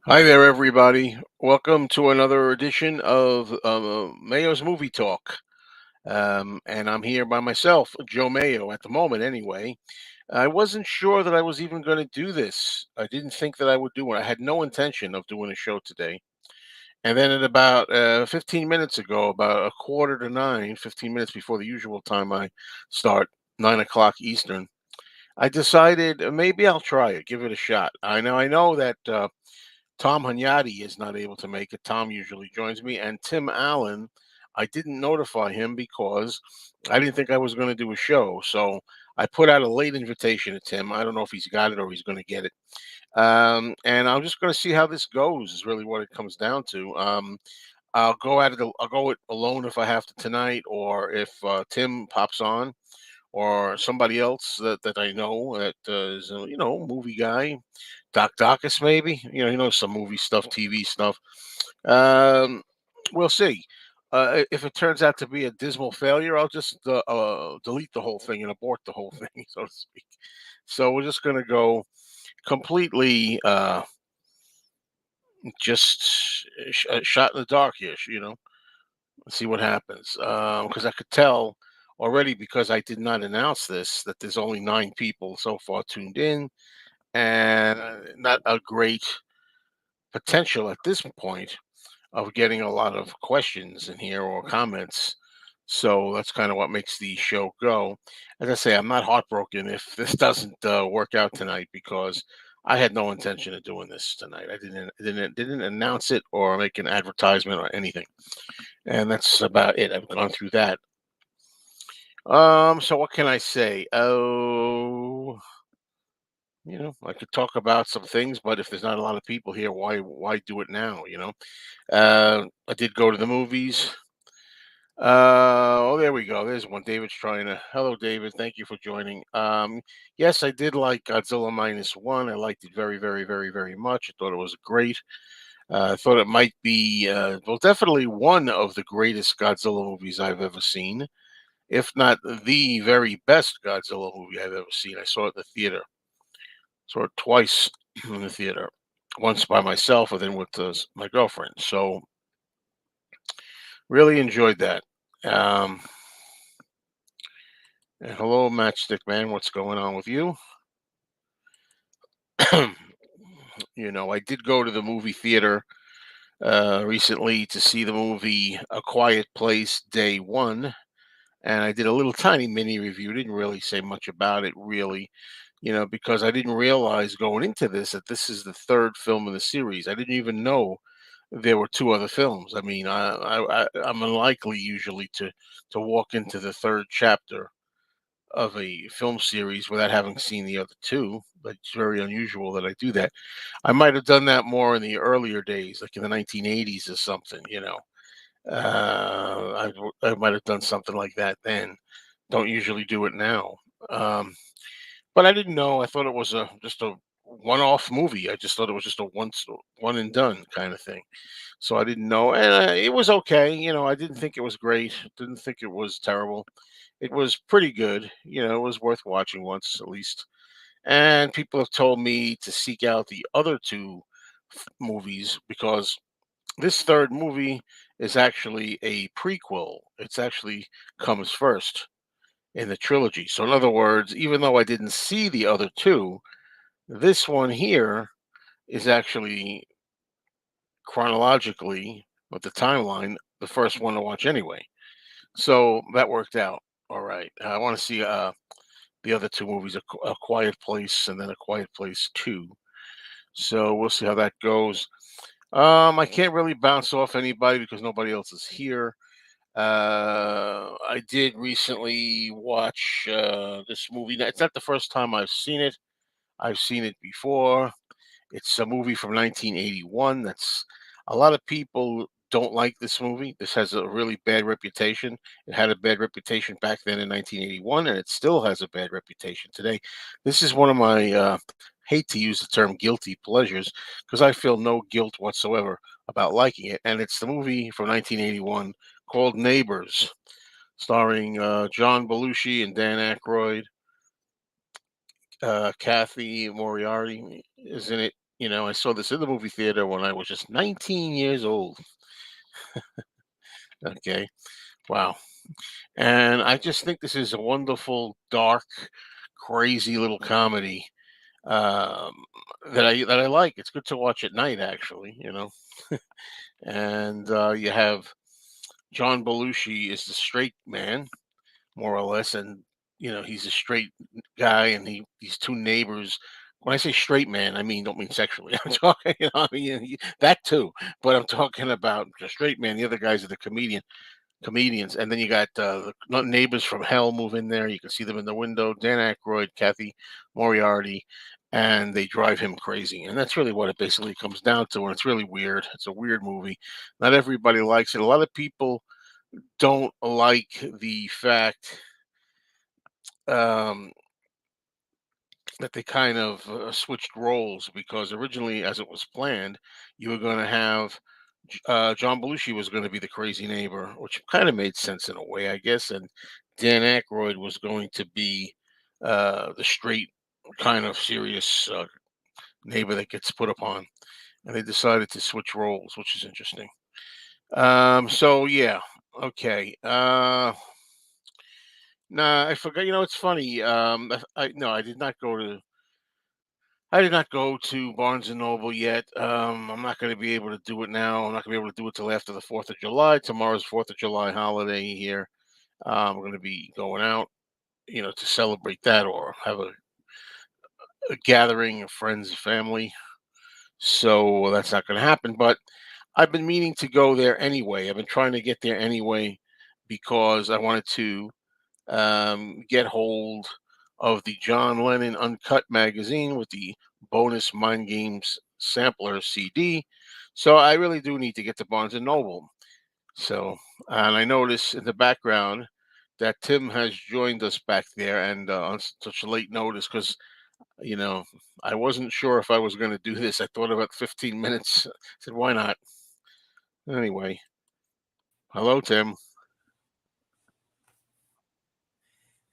Hi there, everybody. Welcome to another edition of Mayo's Movie Talk. And I'm here by myself, Joe Mayo, at the moment, anyway. I wasn't sure that I was even going to do this. I didn't think that I would do it. I had no intention of doing a show today. And then at about 15 minutes ago, about a quarter to nine, 15 minutes before the usual time I start, 9 o'clock Eastern, I decided maybe I'll try it, give it a shot. I know that. Tom Hunyadi is not able to make it. Tom usually joins me, and Tim Allen, I didn't notify him because I didn't think I was going to do a show. So I put out a late invitation to Tim. I don't know if he's got it or he's going to get it. And I'm just going to see how this goes. Is really what it comes down to. I'll go at it. I'll go it alone if I have to tonight, or if Tim pops on, or somebody else that I know that is a movie guy, Doc Dacus maybe. He knows some movie stuff, TV stuff. Um, we'll see. If it turns out to be a dismal failure, I'll just delete the whole thing and abort the whole thing, so to speak. So we're just gonna go completely just shot in the dark here, see what happens. Because I could tell already because I did not announce this that there's only 9 people so far tuned in, and not a great potential at this point of getting a lot of questions in here or comments. So that's kind of what makes the show go. As I say, I'm not heartbroken if this doesn't work out tonight because I had no intention of doing this tonight. I didn't announce it or make an advertisement or anything, and that's about it. I've gone through that. So what can I say? Oh, I could talk about some things, but if there's not a lot of people here, why do it now? I did go to the movies. Oh, there we go. There's one. David's trying to. Hello, David. Thank you for joining. Yes, I did like Godzilla -1. I liked it very, very, very, very much. I thought it was great. I thought it might be, well, definitely one of the greatest Godzilla movies I've ever seen, if not the very best Godzilla movie I've ever seen. I saw it in the theater. Saw it twice in the theater. Once by myself, and then with my girlfriend. So really enjoyed that. Um, and hello, Matchstick Man. What's going on with you? I did go to the movie theater recently to see the movie A Quiet Place Day One, and I did a little tiny mini review. Didn't really say much about it, really, because I didn't realize going into this that this is the third film in the series. I didn't even know there were two other films. I mean, I'm unlikely usually to walk into the third chapter of a film series without having seen the other two. But it's very unusual that I do that. I might have done that more in the earlier days, like in the 1980s or something. I might have done something like that then. Don't usually do it now. Um, but I didn't know. I thought it was just a one-off movie. I just thought it was just a one and done kind of thing. So I didn't know, and it was okay. I didn't think it was great. Didn't think it was terrible. It was pretty good. It was worth watching once at least. And people have told me to seek out the other two movies because this third movie is actually a prequel. It's actually comes first in the trilogy. So in other words, even though I didn't see the other two, this one here is actually chronologically with the timeline the first one to watch anyway. So that worked out all right. I want to see the other two movies, a Quiet Place and then A Quiet Place 2. So we'll see how that goes. I can't really bounce off anybody because nobody else is here. I did recently watch this movie. It's not the first time I've seen it. I've seen it before. It's a movie from 1981. That's a lot of people don't like this movie. This has a really bad reputation. It had a bad reputation back then in 1981, and it still has a bad reputation today. This is one of my hate to use the term guilty pleasures because I feel no guilt whatsoever about liking it. And it's the movie from 1981 called Neighbors, starring John Belushi and Dan Aykroyd. Kathy Moriarty is in it. I saw this in the movie theater when I was just 19 years old. Okay, wow. And I just think this is a wonderful, dark, crazy little comedy um, that I like. It's good to watch at night, actually. And you have John Belushi is the straight man, more or less, and he's a straight guy, and these two neighbors. When I say straight man, I mean don't mean sexually. I'm talking, I mean that too, but I'm talking about the straight man. The other guys are the comedians, and then you got the neighbors from hell move in there. You can see them in the window. Dan Aykroyd, Kathy Moriarty, and they drive him crazy. And that's really what it basically comes down to. And it's really weird. It's a weird movie. Not everybody likes it. A lot of people don't like the fact um, that they kind of switched roles because originally, as it was planned, you were going to have John Belushi was going to be the crazy neighbor, which kind of made sense in a way, I guess, and Dan Aykroyd was going to be the straight, kind of serious neighbor that gets put upon, and they decided to switch roles, which is interesting. So yeah, okay. Nah, I forgot. It's funny. No, I did not go to Barnes and Noble yet. I'm not going to be able to do it now. I'm not going to be able to do it till after the 4th of July. Tomorrow's 4th of July holiday here. I'm going to be going out, to celebrate that or have a gathering of friends and family. So that's not going to happen. But I've been meaning to go there anyway. I've been trying to get there anyway because I wanted to get hold of the John Lennon Uncut magazine with the bonus Mind Games sampler CD. So I really do need to get to Barnes and Noble. So, and I notice in the background that Tim has joined us back there, and on such a late notice because you know I wasn't sure if I was going to do this. I thought about 15 minutes. I said, why not? Anyway, hello, Tim.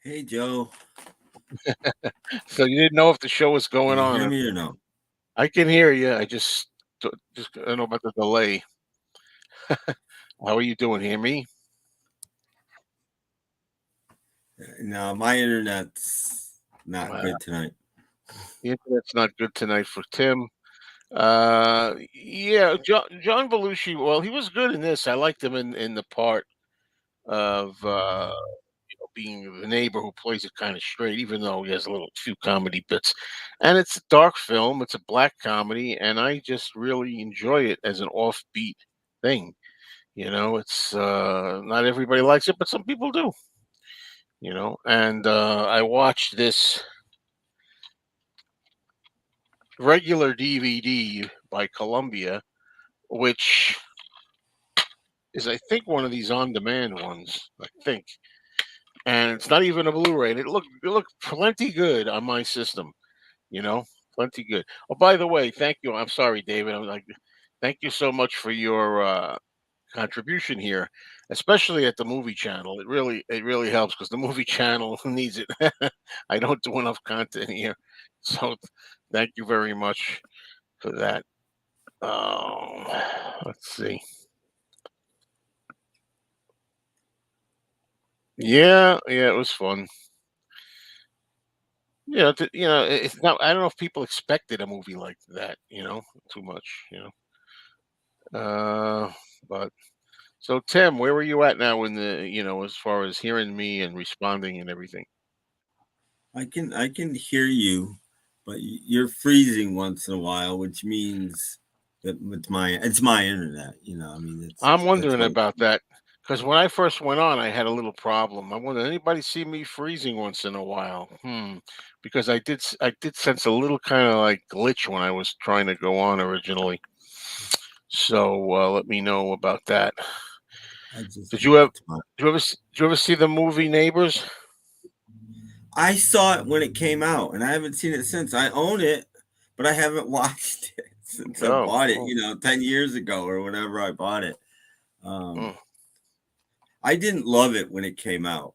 Hey Joe, So you didn't know if the show was can going you on hear or me or no? I can hear you. Just I don't know about the delay. How are you doing? Hear me? No, my internet's not Uh, good tonight. the internet's not good tonight for Tim. Yeah, John Belushi. Well, he was good in this. I liked him in the part of being the neighbor who plays it kind of straight, even though he has a little few comedy bits. And it's a dark film. It's a black comedy, and I just really enjoy it as an offbeat thing. It's not everybody likes it, but some people do. And I watched this regular DVD by Columbia, which is, I think, one of these on-demand ones. I think, and it's not even a Blu-ray. And it looked plenty good on my system. Plenty good. Oh, by the way, thank you. I'm sorry, David. I'm like, thank you so much for your contribution here, especially at the movie channel. It really helps because the movie channel needs it. I don't do enough content here, so thank you very much for that. Um, let's see. Yeah, yeah, it was fun. It's not. I don't know if people expected a movie like that. Too much. Uh, but so Tim, where were you at now in as far as hearing me and responding and everything? I can hear you, but you're freezing once in a while, which means that it's my internet. I mean I'm that's wondering what. about that because when I first went on, I had a little problem. I wonder anybody see me freezing once in a while? Because I did sense a little kind of like glitch when I was trying to go on originally. So let me know about that. I just Did think you have? it's my. Did you ever see the movie Neighbors? I saw it when it came out, and I haven't seen it since. I own it, but I haven't watched it since I Oh, bought it. oh, 10 years ago or whenever I bought it. mm, Um, I didn't love it when it came out.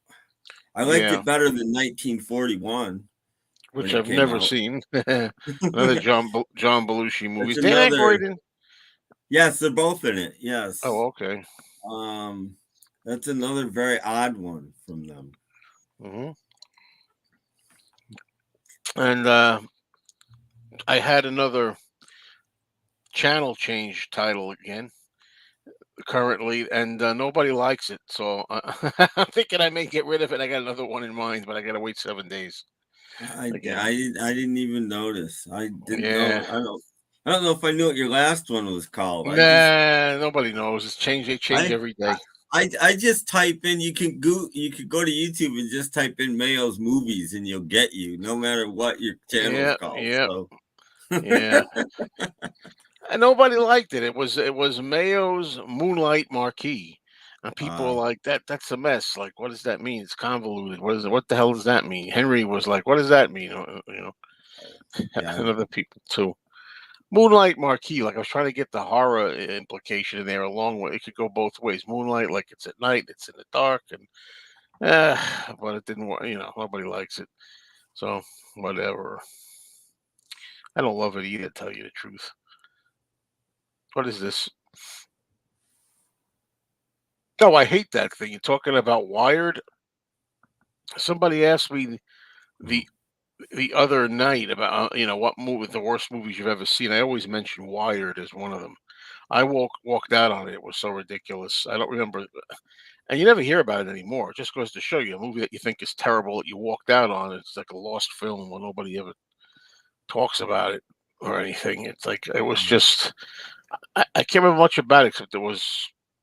I liked yeah. it better than 1941. when which it I've came never out. seen. Another John Belushi movie. That's Is Dan another. Aykroyd in? Yes, they're both in it. Yes. Oh, okay. Um, that's another very odd one from them. Hmm. And I had another channel change title again currently, and nobody likes it. So I'm thinking I may get rid of it. I got another one in mind, but I got to wait 7 days again. I didn't even notice. I didn't know. Yeah. I don't know if I knew what your last one was called. Nah, nobody knows. It's change. They change I every day. I just type in. You could go to YouTube and just type in Mayo's movies, and you'll get you no matter what your channel's Yeah, called. yeah, So yeah. And nobody liked it. It was Mayo's Moonlight Marquee, and people were uh, like, That's a mess. Like, what does that mean? It's convoluted. What is it? What the hell does that mean?" Henry was like, "What does that mean?" yeah, And other people too. Moonlight Marquee. Like I was trying to get the horror implication in there along with it could go both ways. Moonlight, like it's at night, it's in the dark, and but it didn't work. Nobody likes it. So whatever. I don't love it either. To tell you the truth. What is this? Oh, I hate that thing. You're talking about Wired. Somebody asked me the the other night about what movie the worst movies you've ever seen. I always mention Wired as one of them. I walked out on it. It was so ridiculous. I don't remember, and you never hear about it anymore. It just goes to show you a movie that you think is terrible that you walked out on. It's like a lost film where nobody ever talks about it or anything. It's like it was just I can't remember much about it except it was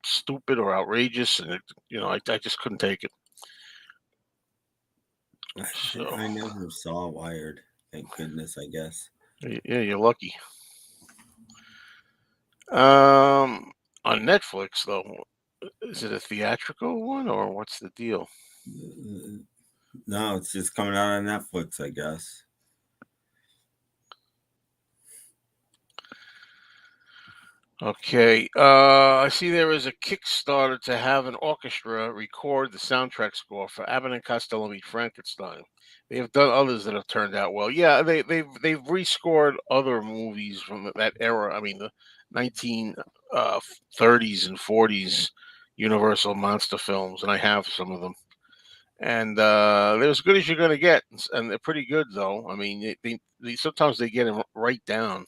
stupid or outrageous, and I just couldn't take it. So I never saw Wired. Thank goodness. I guess. yeah, you're lucky. Um, on Netflix though, is it a theatrical one or what's the deal? No, it's just coming out on Netflix. I guess. Okay. I see there is a Kickstarter to have an orchestra record the soundtrack score for Abbott and Costello Meet Frankenstein. They have done others that have turned out well. Yeah, they've rescored other movies from that era. I mean, the 1930s and 40s Universal monster films, and I have some of them. And they're as good as you're going to get, and they're pretty good though. I mean, they sometimes they get them right down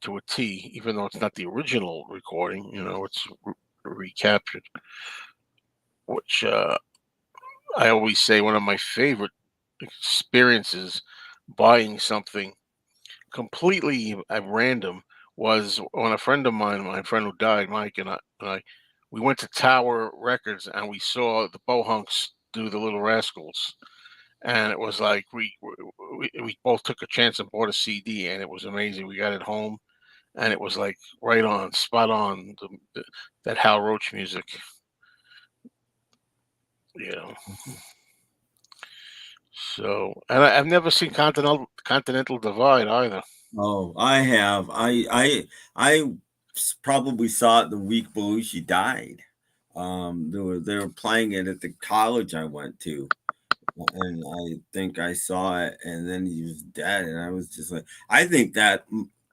to a T, even though it's not the original recording. It's recaptured. Which I always say one of my favorite experiences buying something completely at random was when a friend of mine, my friend who died, Mike, and I we went to Tower Records and we saw the Bohunks do the Little Rascals. And it was like we both took a chance and bought a CD, and it was amazing. We got it home, and it was like right on, spot on that Hal Roach music. You know. So, and I've never seen Continental Divide either. Oh, I have. Probably saw it the week Belushi died. They were playing it at the college I went to, and I think I saw it, and then he was dead, and I was just like, I think that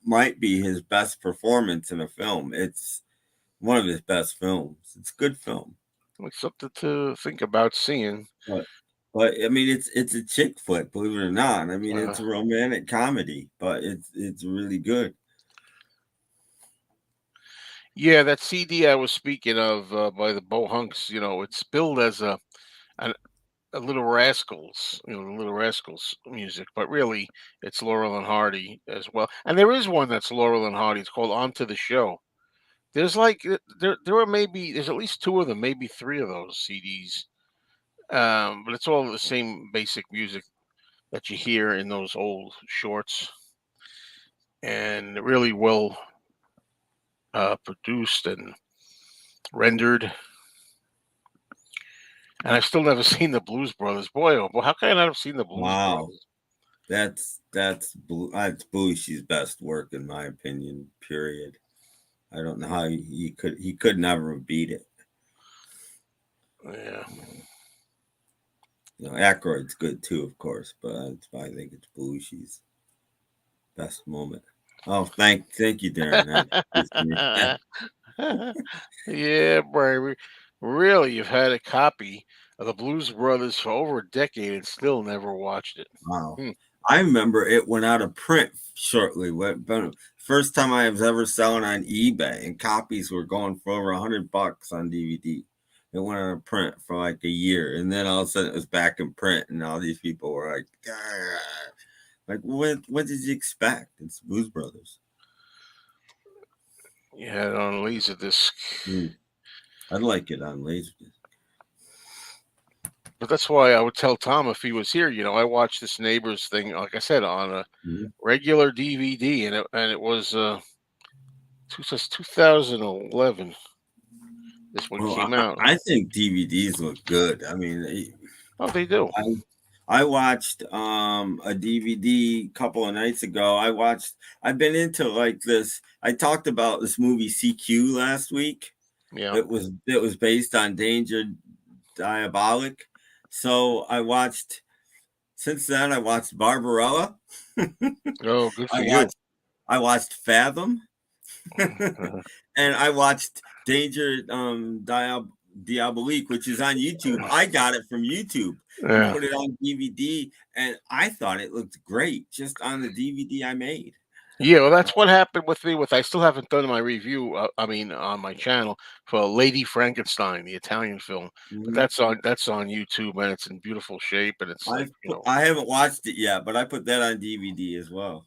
might be his best performance in a film. It's one of his best films. It's a good film, Like something to think about seeing. but I mean, it's a chick flick, believe it or not. I mean, Uh, it's a romantic comedy, but it's really good. yeah, that CD I was speaking of by the Bohunks, it's billed as an, a Little Rascals, the Little Rascals music, but really it's Laurel and Hardy as well. And there is one that's Laurel and Hardy. It's called On to the Show. There's like there are maybe there's at least two of them, maybe three of those CDs. But it's all the same basic music that you hear in those old shorts, and really well produced and rendered. And I've still never seen the Blues Brothers. Boy, oh boy, how can I not have seen the Blues Wow. Brothers? That's Bellushi's best work in my opinion. Period. I don't know how he could never beat it. Yeah. Aykroyd's good too, of course, but I think it's Belushi's best moment. Oh, thank you, Darren. That gives me Yeah, Brian. Really, you've had a copy of the Blues Brothers for over a decade and still never watched it. wow. Hmm. I remember it went out of print shortly. First time I was ever selling on eBay, and copies were going for over $100 on DVD. It went out of print for like a year, and then all of a sudden it was back in print, and all these people were like, "Grr." Like what did you expect? It's Blues Brothers. You had it on Laserdisc. Mm, I'd like it on Laserdisc. But that's why I would tell Tom if he was here. I watched this Neighbors thing, like I said, on a Mhm. regular DVD, and it was 2011. This one Well, came out. I think DVDs look good. I mean, Oh, they do. I I watched a DVD a couple of nights ago. I've been into like this. I talked about this movie CQ last week. Yeah. It was based on Danger Diabolic. So I watched since then I watched Barbarella. Oh, good I for you. watched I watched Fathom. And I watched Danger Diabolique, which is on YouTube. I got it from YouTube and Yeah. put it on DVD, and I thought it looked great just on the DVD I made. Yeah, well, Uh, that's what happened with me. I still haven't done my review. I mean, on my channel for Lady Frankenstein, the Italian film. But mhm. that's on YouTube, and it's in beautiful shape, and it's like I haven't watched it yet, but I put that on DVD as well.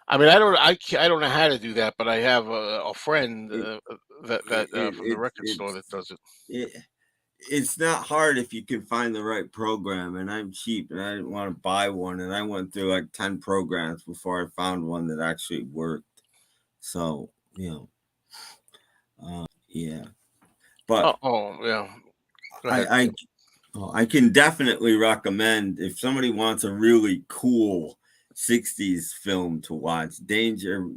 I mean, I don't know how to do that, but I have a friend It that from the it, record store it's that does it. it, it's not hard if you can find the right program, and I'm cheap and I didn't want to buy one, and I went through like 10 programs before I found one that actually worked. So, yeah. But Oh, yeah. Go I ahead. I I can definitely recommend if somebody wants a really cool 60s film to watch, Danger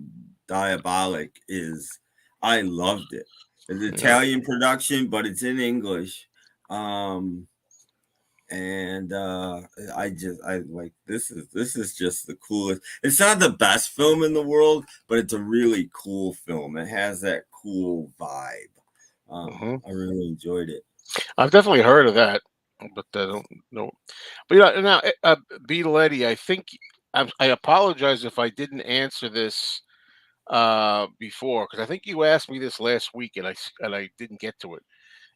Diabolic is I loved it. It's Yeah. Italian production, but it's in English. Um and I like this is just the coolest. It's not the best film in the world, but it's a really cool film. It has that cool vibe. Hmm. I really enjoyed it. I've definitely heard of that, but I don't know. But now, Beatletti, I think I apologize if I didn't answer this before because I think you asked me this last week and I didn't get to it.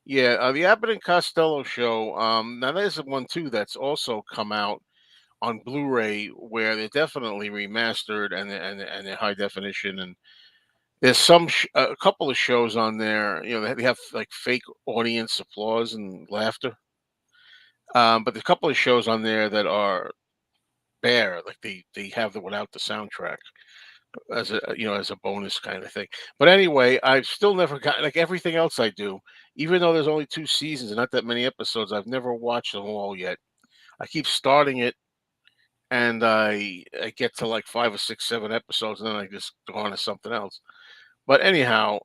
Yeah, the Abbott and Costello show. Now there's one too that's also come out on Blu-ray where they're definitely remastered and they're high definition. And there's a couple of shows on there. They have like fake audience applause and laughter. But there's a couple of shows on there that are bare, like they have the without the soundtrack as a bonus kind of thing. But anyway, I've still never got like everything else I do, even though there's only 2 seasons and not that many episodes. I've never watched them all yet. I keep starting it, and I get to like 5 or 6, 7 episodes, and then I just go on to something else. But anyhow,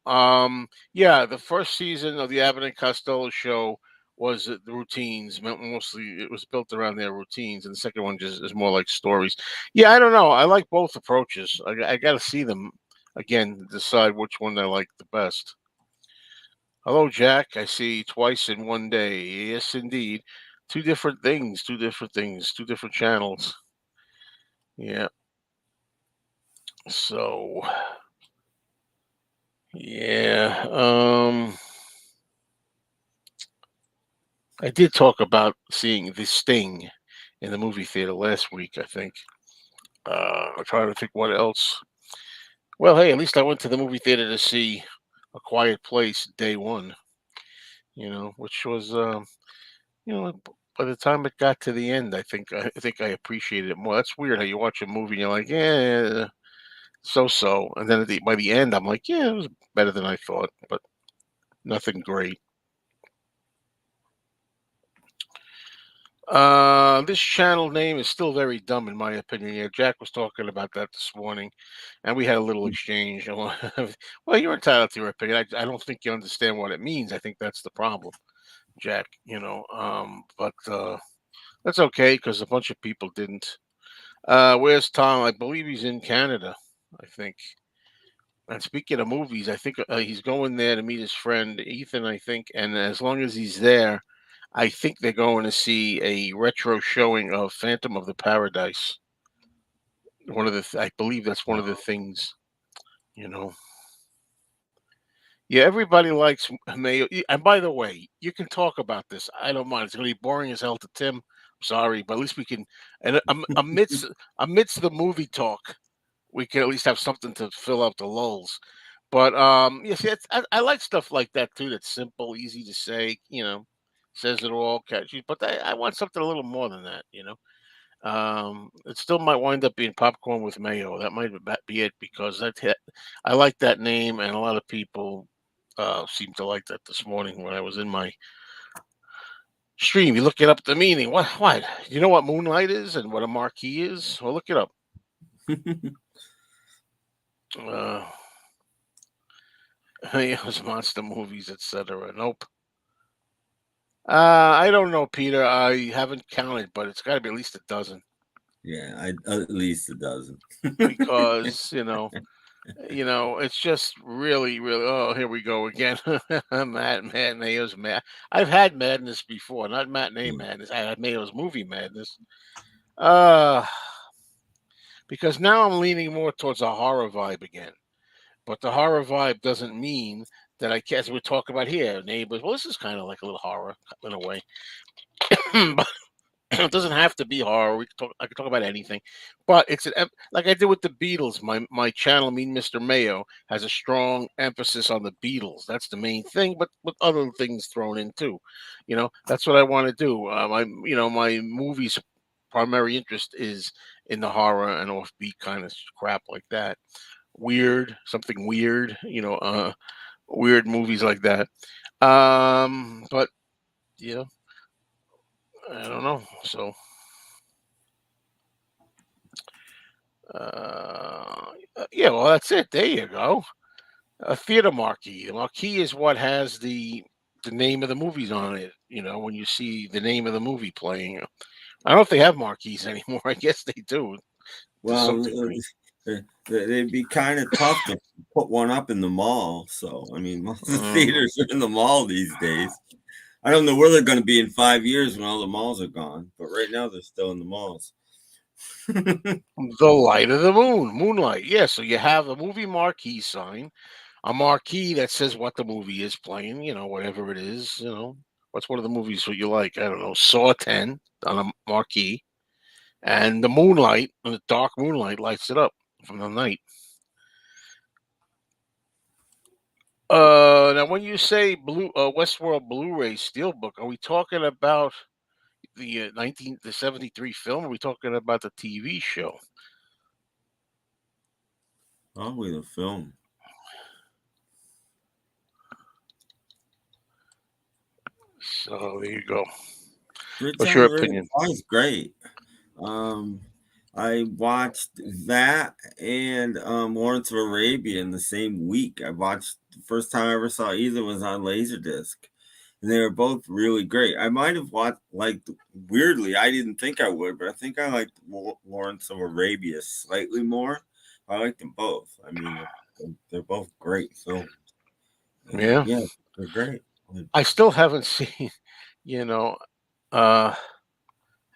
yeah, the first season of the Abbott and Costello show was the routines. Mostly, it was built around their routines, and the second one just is more like stories. Yeah, I don't know. I like both approaches. I got to see them again to decide which one I like the best. Hello, Jack. I see twice in one day. Yes, indeed. Two different things. Two different things. Two different channels. Yeah. So, yeah. I did talk about seeing The Sting in the movie theater last week, I think. I'm trying to think what else. Well, hey, at least I went to the movie theater to see A Quiet Place day one, which was, by the time it got to the end, I think I appreciated it more. That's weird how you watch a movie and you're like, yeah, so so. And then by the end, I'm like, yeah, it was better than I thought, but nothing great. This channel name is still very dumb in my opinion. Yeah, Jack was talking about that this morning, and we had a little exchange. Well, you're entitled to your opinion. I don't think you understand what it means. I think that's the problem, Jack. But That's okay because a bunch of people didn't. Where's Tom? I believe he's in Canada. I think. And speaking of movies, I think he's going there to meet his friend Ethan. I think, and as long as he's there, I think they're going to see a retro showing of Phantom of the Paradise. I believe that's one of the things. You know. Yeah, everybody likes Mayo. And by the way, you can talk about this. I don't mind. It's going to be boring as hell to Tim. I'm sorry, but at least we can. And amidst the movie talk, we can at least have something to fill out the lulls. But yes, yeah, I like stuff like that too. That's simple, easy to say. Says it all, catchy. But I want something a little more than that. It still might wind up being popcorn with mayo. That might be it because I like that name, and a lot of people seem to like that this morning when I was in my stream. You look it up the meaning. What? What? You know what moonlight is and what a marquee is? Well, look it up. Uh, Those monster movies, etc. Nope. I don't know, Peter. I haven't counted, but it's got to be at least a dozen Yeah, at least a dozen. because it's just really, really. Oh, here we go again. Matt Mayo's mad. I've had madness before, not matinee madness. I had Mayo's movie madness. Uh, because now I'm leaning more towards a horror vibe again. But the horror vibe doesn't mean that I can't. As we're talking about here, neighbors. Well, this is kind of like a little horror in a way. But it doesn't have to be horror. I can talk about anything, but like I did with the Beatles. My channel, Mean Mr. Mayo, has a strong emphasis on the Beatles. That's the main thing, but with other things thrown in too. That's what I want to do. My movies' primary interest is in the horror and offbeat kind of crap like that. Weird, something weird. Weird movies like that. But you know, I don't know. So. Yeah, well, that's it. There you go. A theater marquee. The marquee is what has the name of the movies on it. When you see the name of the movie playing. I don't know if they have marquees anymore. I guess they do to some Well, degree. it'd be kind of tough to put one up in the mall. So, I mean, most of the Mm, theaters are in the mall these days. I don't know where they're going to be in 5 years when all the malls are gone, but right now they're still in the malls. the light of the moon, moonlight. Yeah, so you have a movie marquee sign, a marquee that says what the movie is playing. Whatever it is. What's one of the movies that you like? I don't know. Saw 10 on a marquee. And the moonlight, the dark moonlight, lights it up from the night. Now when you say Westworld Blu-ray Steelbook, are we talking about the 73 film? Or are we talking about the TV show? Probably the film. So there you go. Bridge What's on your the River opinion? Kwai is great. Um, I watched that and Lawrence of Arabia in the same week. I watched the first time I ever saw either was on Laserdisc, and they were both really great. I might have watched weirdly. I didn't think I would, but I think I liked Lawrence of Arabia slightly more. I liked them both. I mean, they're both great films, and Yeah, yeah, they're great. I still haven't seen. You know, uh,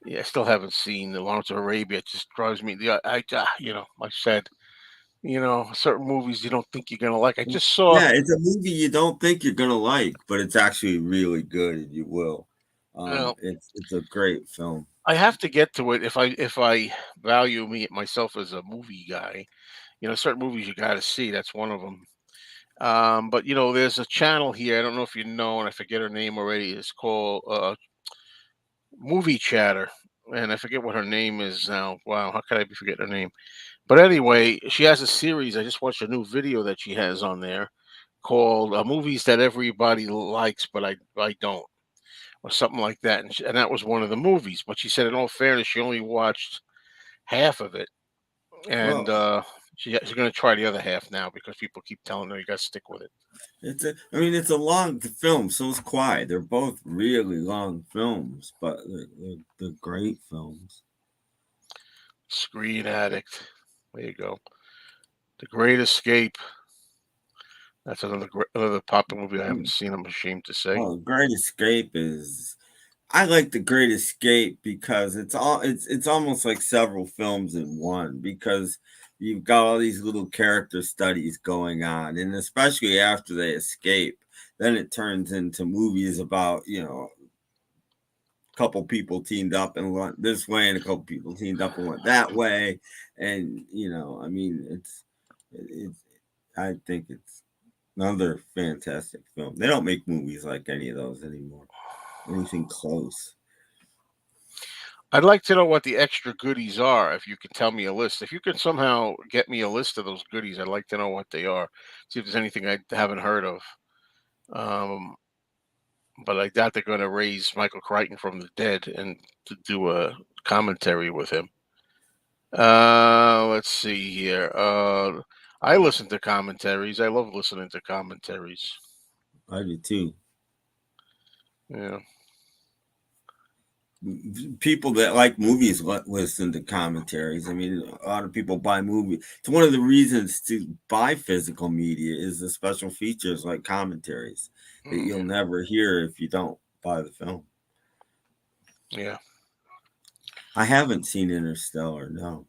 yeah, I still haven't seen the Lawrence of Arabia. It just drives me. I said, certain movies you don't think you're gonna like. I just saw. Yeah, it's a movie you don't think you're gonna like, but it's actually really good, and you will. Well, It's a great film. I have to get to it if I value me myself as a movie guy. Certain movies you got to see. That's one of them. But there's a channel here. I don't know if you know, and I forget her name already. It's called Movie Chatter, and I forget what her name is now. Wow, how could I forget her name? But anyway, she has a series. I just watched a new video that she has on there called "Movies That Everybody Likes, but I don't," or something like that. And that was one of the movies. But she said, in all fairness, she only watched half of it, and Well, She's going to try the other half now because people keep telling her you got to stick with it. I mean, it's a long film. So is Quiet. They're both really long films, but they're great films. Screen Addict. There you go. The Great Escape. That's another popular movie I haven't seen. I'm ashamed to say. Oh, Great Escape is. I like The Great Escape because it's almost like several films in one because you've got all these little character studies going on, and especially after they escape, then it turns into movies about a couple people teamed up and went this way, and a couple people teamed up and went that way, and I mean it's I think it's another fantastic film. They don't make movies like any of those anymore. Anything close. I'd like to know what the extra goodies are. If you could tell me a list, if you could somehow get me a list of those goodies, I'd like to know what they are. See if there's anything I haven't heard of. Um, but I doubt they're going to raise Michael Crichton from the dead and to do a commentary with him. Let's see here. I listen to commentaries. I love listening to commentaries. I do too. Yeah. People that like movies listen to commentaries. I mean, a lot of people buy movies. It's one of the reasons to buy physical media is the special features like commentaries that you'll never hear if you don't buy the film. Yeah. I haven't seen Interstellar. No.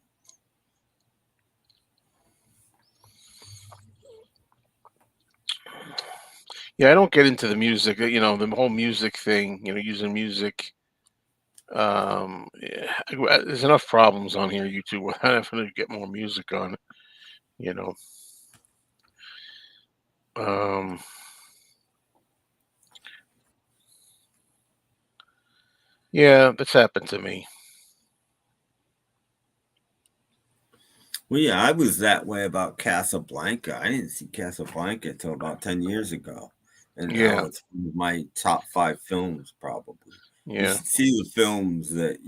Yeah, I don't get into the music, the whole music thing, using music. Yeah, there's enough problems on here, YouTube, without having to get more music on, you know. Um, yeah, that's happened to me. Well, yeah, I was that way about Casablanca. I didn't see Casablanca until about 10 years ago. And now Yeah, it's one of my top five films, probably. You yeah, should see the films that,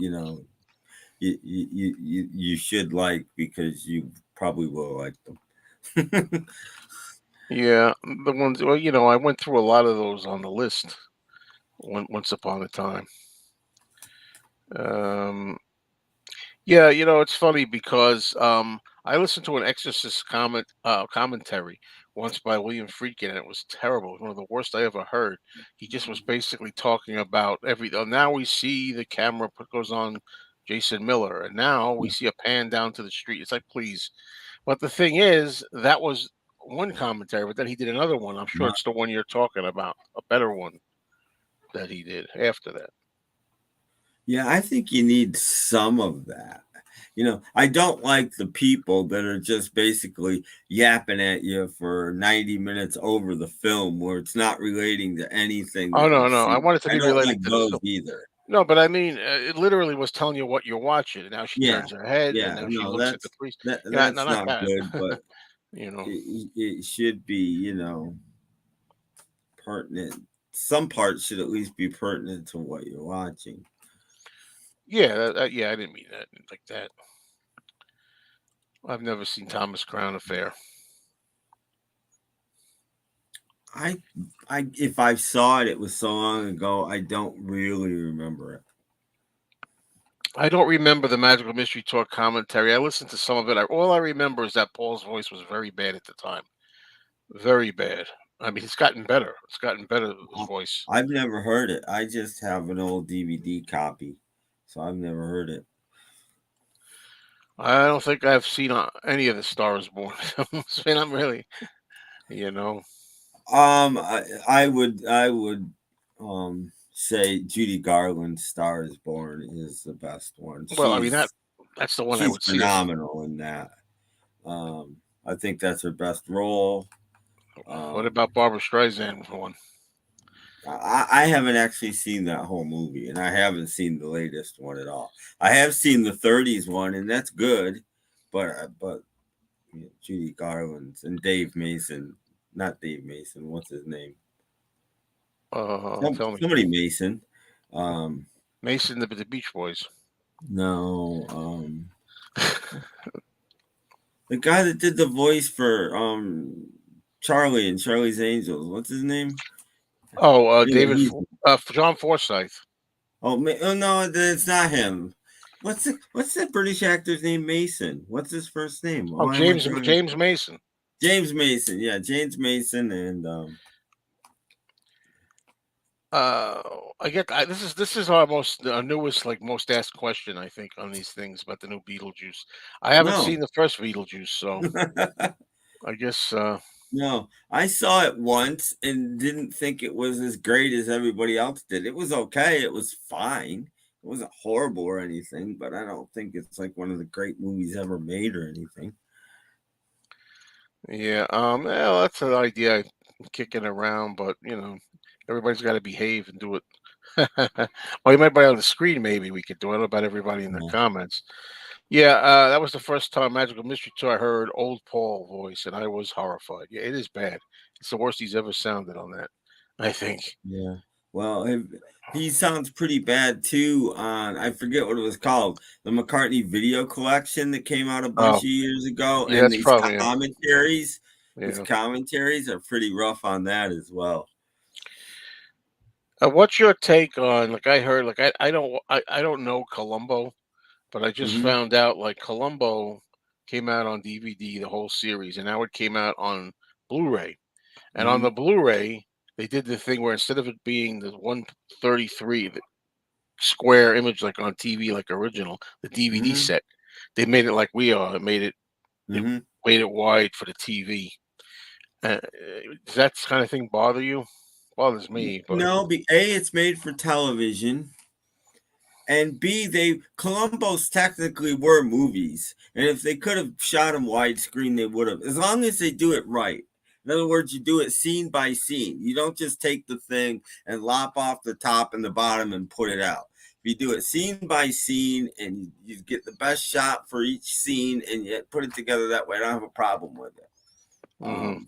you should like because you probably will like them. yeah. The ones, well, I went through a lot of those on the list once upon a time. Um, Yeah, it's funny because I listened to an Exorcist commentary once by William Friedkin, and it was terrible. It was one of the worst I ever heard. He just was basically talking about now we see the camera goes on Jason Miller, and now we see a pan down to the street. It's like, please. But the thing is, that was one commentary, but then he did another one. I'm sure it's the one you're talking about, a better one that he did after that. Yeah, I think you need some of that. I don't like the people that are just basically yapping at you for 90 minutes over the film where it's not relating to anything Oh that no, you no, I see. want it to I be don't related like to the those film. either. No, but I mean, it literally was telling you what you're watching. And now she Yeah, turns her head, and yeah, now she no, looks at the priest. Yeah, no, that's not not that. good, but you know. it should be, pertinent. Some parts should at least be pertinent to what you're watching. Yeah, yeah, I didn't mean that like that. I've never seen Thomas Crown Affair. I, if I saw it, it was so long ago. I don't really remember it. I don't remember the Magical Mystery Tour commentary. I listened to some of it. All I remember is that Paul's voice was very bad at the time. Very bad. I mean, it's gotten better. It's gotten better, his voice. I've never heard it. I just have an old DVD copy, so I've never heard it. I don't think I've seen any of the Stars Born films. I mean, I'm really, you know. I would say Judy Garland's "Star Is Born" is the best one. Well, I mean that's the one I She's would see if. phenomenal in that. I think that's her best role. What Um, about Barbara Streisand one? I haven't actually seen that whole movie, and I haven't seen the latest one at all. I have seen the '30s one, and that's good, but Judy Garland's and Dave Mason, not Dave Mason. What's his name? Tell me. Somebody Mason. Um, Mason, the Beach Boys. no. The guy that did the voice for Charlie and Charlie's Angels. What's his name? Oh, Anyway, David, he's John Forsythe. oh no, it's not him. What's the British actor's name? Mason. What's his first name? Oh, Why am I drawing? James Mason. James Mason. Yeah, James Mason and Uh, this is our most newest, like, most asked question, I think, on these things about the new Beetlejuice. I haven't no. seen the first Beetlejuice, so I guess. No, I saw it once and didn't think it was as great as everybody else did. It was okay. It was fine. It wasn't horrible or anything, but I don't think it's like one of the great movies ever made or anything. Yeah, well, that's an idea I'm kicking around, but everybody's got to behave and do it. Well, you might buy on the screen. Maybe we could do it. I don't know about everybody in the Yeah. comments. Yeah, that was the first time Magical Mystery Tour I heard Old Paul voice, and I was horrified. Yeah, it is bad. It's the worst he's ever sounded on that, I think. Yeah. Well, he sounds pretty bad too on I forget what it was called, the McCartney video collection that came out a bunch Oh, of years ago, yeah, and that's these probably him. commentaries. His Yeah. commentaries are pretty rough on that as well. What's your take on, like, I heard, like, I don't know Columbo, but I just Hmm. found out, like, Columbo came out on DVD, the whole series, and now it came out on Blu-ray. And on Hmm. the Blu-ray, they did the thing where instead of it being the 133, the square image like on TV, like original, the DVD Hmm. set, they made it like we are. It Hmm. made it wide for the TV. Does that kind of thing bother you? Bothers me, but No, A, it's made for television, and B, they Columbus technically were movies, and if they could have shot them widescreen, they would have. As long as they do it right. In other words, you do it scene by scene. You don't just take the thing and lop off the top and the bottom and put it out. If you do it scene by scene and you get the best shot for each scene and you put it together that way, I don't have a problem with it. hmm Um,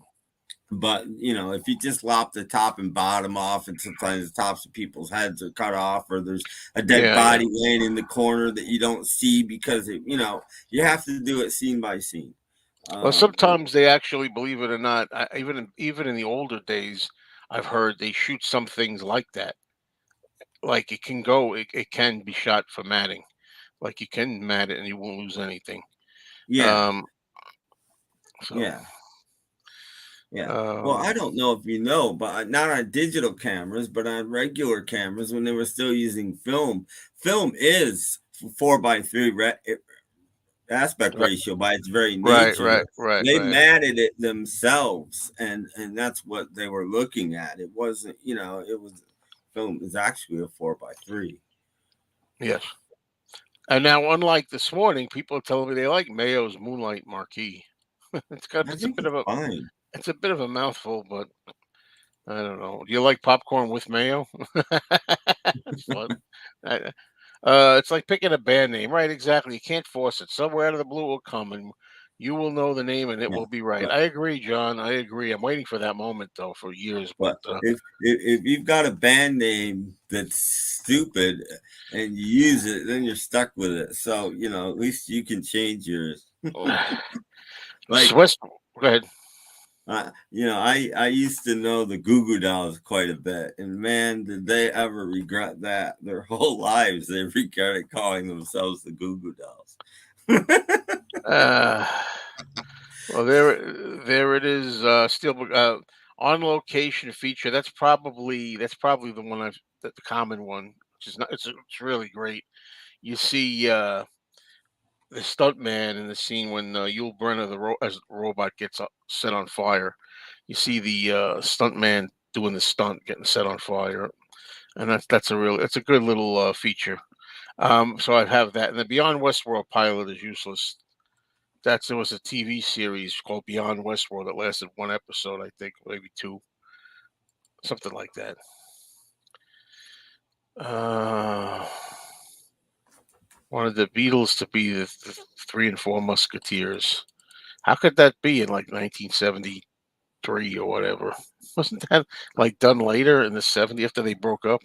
but if you just lop the top and bottom off, and sometimes the tops of people's heads are cut off, or there's a dead yeah, yeah. body laying in the corner that you don't see because you have to do it scene by scene. Well, Um, sometimes they actually, believe it or not, even in the older days, I've heard they shoot some things like that. Like it can be shot for matting. Like you can mat it and you won't lose anything. yeah, Um, so, yeah, yeah. Well, I um, don't know if you know, but not on digital cameras, but on regular cameras when they were still using film. Film is 4:3 aspect right, ratio by its very right, nature. right, right, They right. matted it themselves, and that's what they were looking at. It wasn't, it was film is actually a 4:3. Yes. And now, unlike this morning, people are telling me they like Mayo's Moonlight Marquee. I It's a think bit it's of a fine. mouthful, but I don't know. Do you like popcorn with mayo? It's fun. I- it's like picking a band name, right? Exactly. You can't force it. Somewhere out of the blue will come, and you will know the name, and it Yeah, will be right. but I agree, John. I agree. I'm waiting for that moment though for years, but but if you've got a band name that's stupid and you use it, then you're stuck with it. So at least you can change yours. Like Swiss. Go ahead. I used to know the Goo Dolls quite a bit, and man, did they ever regret that? Their whole lives, they regretted calling themselves the Goo Dolls. Uh, well, there it is. Still, on location feature. That's probably the one the common one, which is not. It's really great. You see the stuntman in the scene when Yul Brynner, as the robot gets set on fire. You see the stuntman doing the stunt, getting set on fire, and it's a good little feature. So I have that, and the Beyond Westworld pilot is useless. There was a TV series called Beyond Westworld that lasted one episode, I think, maybe two, something like that. Uh, Wanted the Beatles to be the three and four Musketeers. How could that be in like 1973 or whatever? Wasn't that like done later in the 70s after they broke up?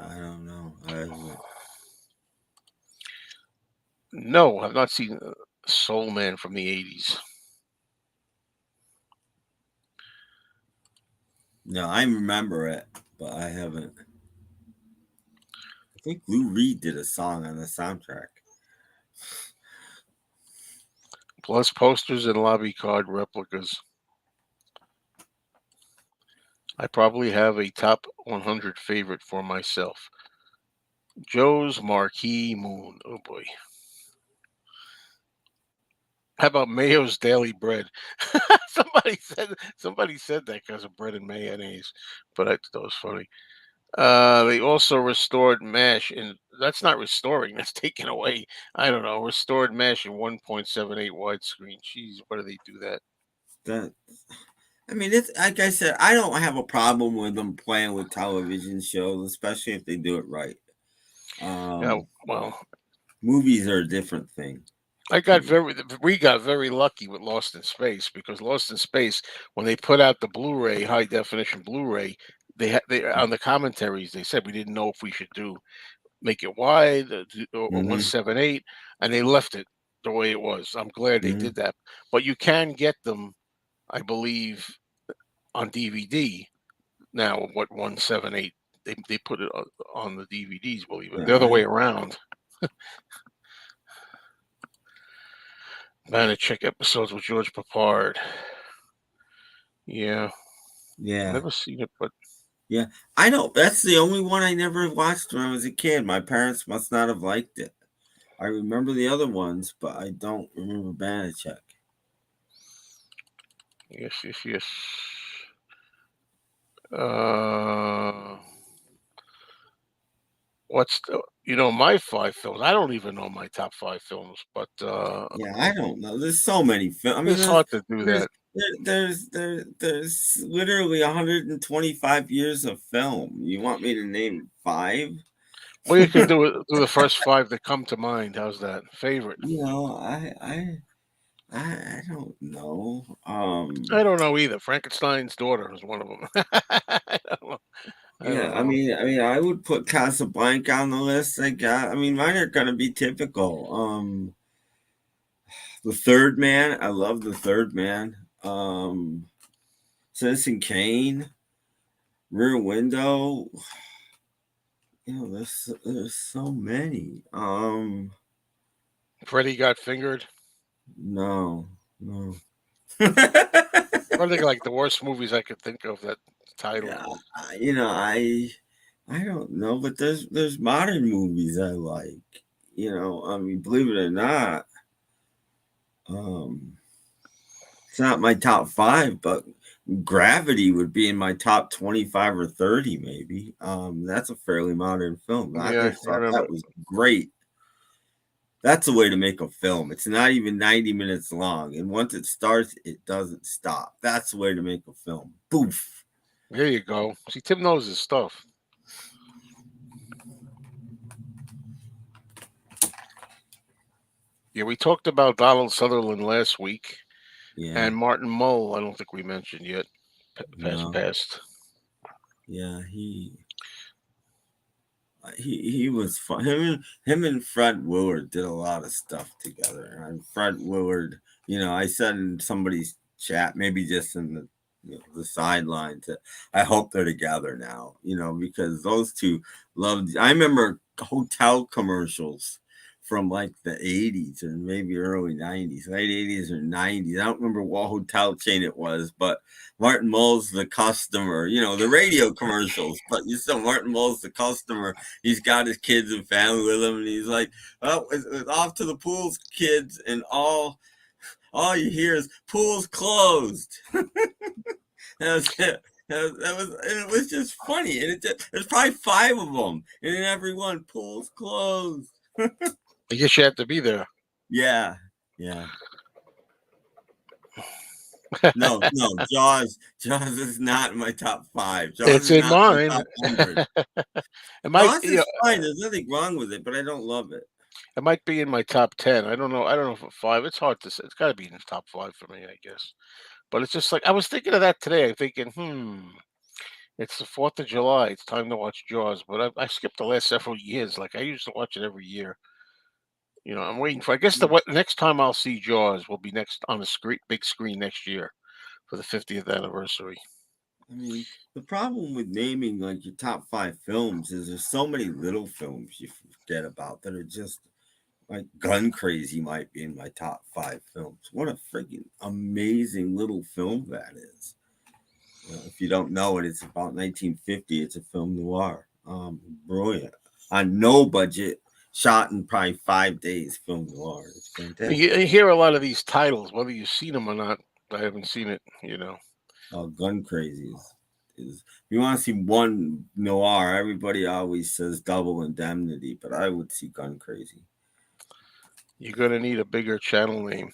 I don't know. No, I've not seen. Soulman from the 80s. No, I remember it, but I haven't. I think Lou Reed did a song on the soundtrack. Plus posters and lobby card replicas. I probably have a top 100 favorite for myself. Joe's Marquee Moon. Oh boy. How about Mayo's Daily Bread? Somebody said that because of bread and mayonnaise, but I thought that was funny. They also restored MASH, and that's not restoring. That's taken away. I don't know. Restored MASH in 1.78 widescreen. Jeez, why do they do that? That I mean, it's like I said, I don't have a problem with them playing with television shows, especially if they do it right. Yeah. Um, Well, Movies are a different thing I to got me. very we got very lucky with Lost in Space because Lost in Space, when they put out the Blu-ray, high definition Blu-ray, they on the commentaries they said we didn't know if we should do make it wide or Hmm 178, and they left it the way it was. I'm glad they hmm did that. But you can get them, I believe, on DVD now. What 178? They put it on the DVDs. Believe it. Yeah, The other way around. Man, to check episodes with George Papard. Yeah, yeah, never seen it, but yeah. I don't. That's the only one I never watched when I was a kid. My parents must not have liked it. I remember the other ones, but I don't remember Banachek. yes, yes, yes. Uh, what's my 5 films? I don't even know my top 5 films, but Yeah, I don't know. There's so many films. I mean, it's hard to do there's that. there's literally 125 years of film. You want me to name five? Well, you can do the first 5 that come to mind. How's that? Favorite? You know, I don't know. I don't know either. Frankenstein's Daughter is one of them. I don't know. I Yeah, don't know. I mean, I would put Casablanca on the list. I mean, mine are gonna be typical. The Third Man. I love The Third Man. Citizen Kane, Rear Window. You know, there's so many. Freddy Got Fingered. No, no. Probably like the worst movies I could think of that title. Yeah, you know, I don't know, but there's modern movies I like. You know, I mean, believe it or not, um, it's not my top five, but Gravity would be in my top 25 or 30, maybe. That's a fairly modern film. I Yeah, just I thought remember. that was great. That's a way to make a film. It's not even 90 minutes long. And once it starts, it doesn't stop. That's the way to make a film. Boof. Here you go. See, Tim knows his stuff. Yeah, we talked about Donald Sutherland last week, Yeah. and Martin Mull. I don't think we mentioned yet. No. Passed. Yeah, he was fun. Him and Fred Willard did a lot of stuff together. And Fred Willard, you know, I said in somebody's chat, maybe just in the sidelines, that I hope they're together now. You know, because those two loved. I remember hotel commercials from like the 80s or maybe early 90s, late 80s or 90s. I don't remember what hotel chain it was, but Martin Mull's the customer, you know, the radio commercials, but you saw Martin Mull's the customer. He's got his kids and family with him, and he's like, "Oh, it's off to the pools, kids," and all you hear is "pools closed." That was it. And it was just funny, and there's probably five of them, and in every one, "pools closed." I guess you have to be there. Yeah, yeah. No, no, Jaws is not in my top five. Jaws It's is in not in my mine. top 100. It might, Jaws is fine. There's nothing wrong with it, but I don't love it. it might be in my top 10. I don't know. I don't know if it's 5. It's hard to say. It's got to be in the top 5 for me, I guess. But it's just like I was thinking of that today. I'm thinking, it's the 4th of July. It's time to watch Jaws. But I skipped the last several years. Like I used to watch it every year. I'm waiting for. I guess the next time I'll see Jaws will be next on the screen, big screen next year for the 50th anniversary. I mean, the problem with naming like your top 5 films is there's so many little films you forget about that are just like Gun Crazy might be in my top 5 films. What a freaking amazing little film that is. If you don't know it, it's about 1950. It's a film noir. Brilliant. On no budget, shot in probably 5 days. Film noir. It's fantastic. You hear a lot of these titles, whether you've seen them or not. I haven't seen it. Gun Crazy is if you want to see one noir, everybody always says Double Indemnity, but I would see Gun Crazy. You're gonna need a bigger channel name.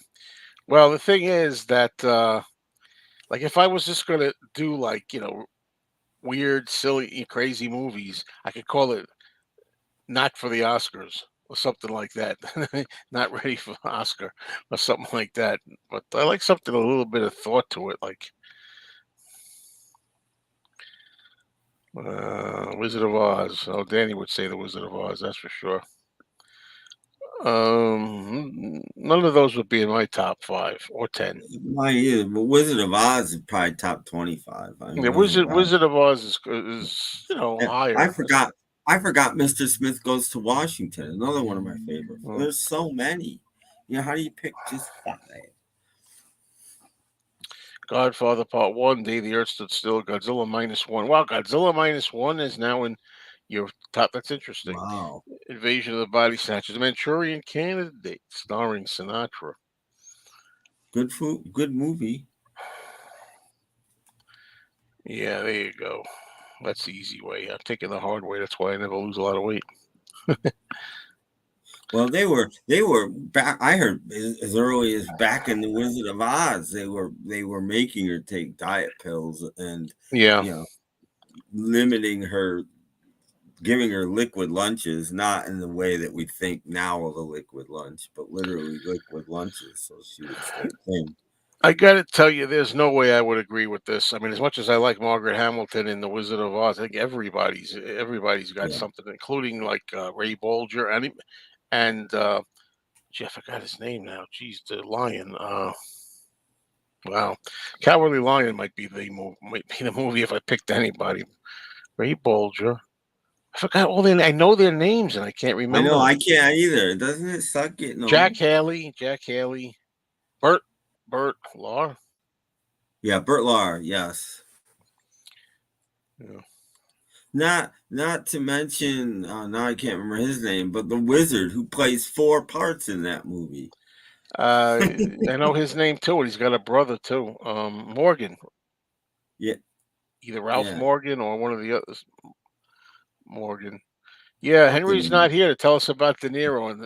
Well, the thing is that, like, if I was just gonna do like weird, silly, crazy movies, I could call it "Not for the Oscars" or something like that. Not ready for Oscar or something like that. But I like something a little bit of thought to it, like Wizard of Oz. Oh, Danny would say the Wizard of Oz. That's for sure. None of those would be in my top 5 or 10. Mine is, but Wizard of Oz is probably top 25. I mean, Yeah, Wizard of Oz. Wizard of Oz is And higher. I forgot Mr. Smith Goes to Washington, another one of my favorites. Mm. There's so many. How do you pick just 5? Godfather Part 1, Day the Earth Stood Still, Godzilla -1. Wow, Godzilla -1 is now in your top. That's interesting. Wow. Invasion of the Body Snatchers, The Manchurian Candidate, starring Sinatra. Good movie. Yeah, there you go. That's the easy way. I'm taking the hard way. That's why I never lose a lot of weight. Well, they were back. I heard as early as back in the Wizard of Oz, they were making her take diet pills and limiting her, giving her liquid lunches, not in the way that we think now of a liquid lunch, but literally liquid lunches, so she would stay thin. I gotta tell you, there's no way I would agree with this. I mean, as much as I like Margaret Hamilton in The Wizard of Oz, I think everybody's got something, including like Ray Bolger and gee, I forgot his name now. Geez, the lion. Wow, Cowardly Lion might be the movie if I picked anybody. Ray Bolger. I forgot all their. I know their names and I can't remember. I know I can't either. Doesn't it suck getting old? Jack Haley, Bert Lahr. Yeah, Bert Lahr. Yes. Yeah. Not to mention, now I can't remember his name, but the wizard who plays 4 parts in that movie. I know his name too, and he's got a brother too, Morgan. Yeah. Either Ralph Morgan or one of the others. Morgan. Yeah, Henry's not here to tell us about De Niro and